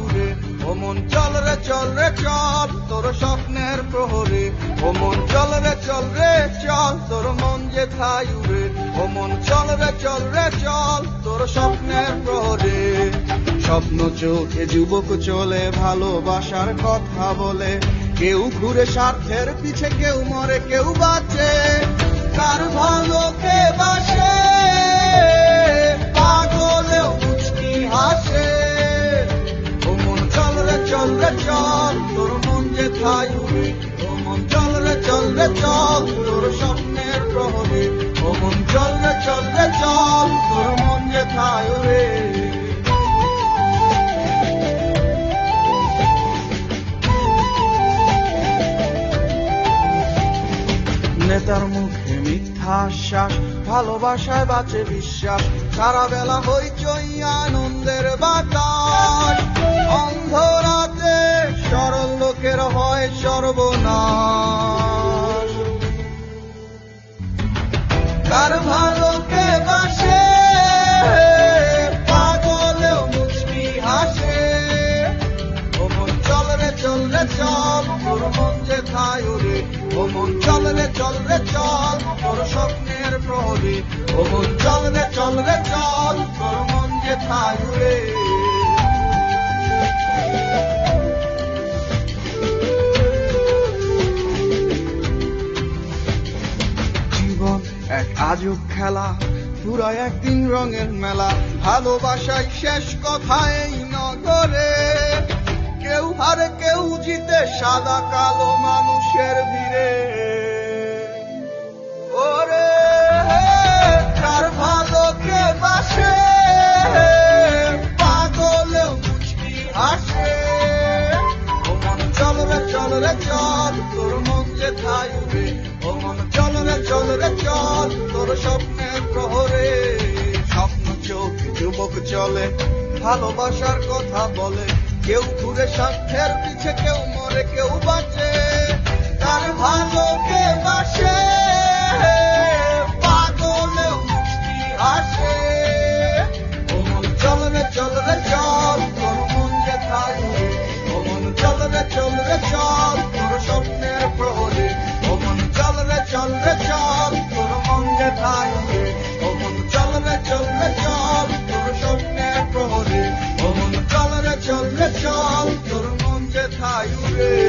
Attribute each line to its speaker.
Speaker 1: উড়ে ও মন চল রে চল তোর স্বপ্নের প্রহরে ও মন চল রে চল তোর মন যেথায় উড়ে ও মন চল রে চল তোর স্বপ্নের প্রহরে স্বপ্ন চোখে যুবক চলে ভালোবাসার কথা বলে কেউ ঘুরে স্বার্থের পিছে কেউ মরে কেউ বাঁচে কার ভালোকে বাসে পাগলেও মুচকি হাসে চল তোর মন যেথায় উড়ে ও মন চল রে চল তোর স্বপ্নের প্রহরে ও মন চল রে চল তোর মন যেথায় উড়ে নেতার মুখে মিথ্যা আশ্বাস ভালোবাসায় বাঁচে বিশ্বাস সারা বেলা হইচই আনন্দের বাতাস অন্ধরাতে সরল লোকের হয় সর্বনাশ কার ভালোকে বাসে পাগলেও মুচকি হাসে ও মন চল রে চল তোর মন যেথায় উড়ে ও মন চল রে চল তোর স্বপ্নের প্রহরে ও মন চল রে চল তোর মন যেথায় উড়ে জীবন এক আজব খেলা পুরা একদিন রঙের মেলা ভালোবাসায় শেষ কথা এই নগরে কেউ হারে কেউ জিতে সাদা কালো মানুষের ভিড়ে ওরে কার ভালোকে বাসে পাগলেও মুচকি হাসে ও মন চল রে চল তোর মন যেথায় উড়ে ও মন চল রে চল তোর স্বপ্নের প্রহরে স্বপ্ন চোখ যুবক চলে ভালোবাসার কথা বলে কেউ ঘুরে স্বার্থের পিছে কেউ মরে কেউ বাঁচে তার ভালোকে বাসে পাগলেও মুচকি হাসে ও মন চল রে চল তোর মন যেথায় উড়ে ও মন চল রে চল তোর স্বপ্নের প্রহরে ও মন চল রে চল তোর মন যেথায় উড়ে ও মন চল রে চল তোর স্বপ্নের প্রহরে ও মন চল রে চল তোর মন যেথায় উড়ে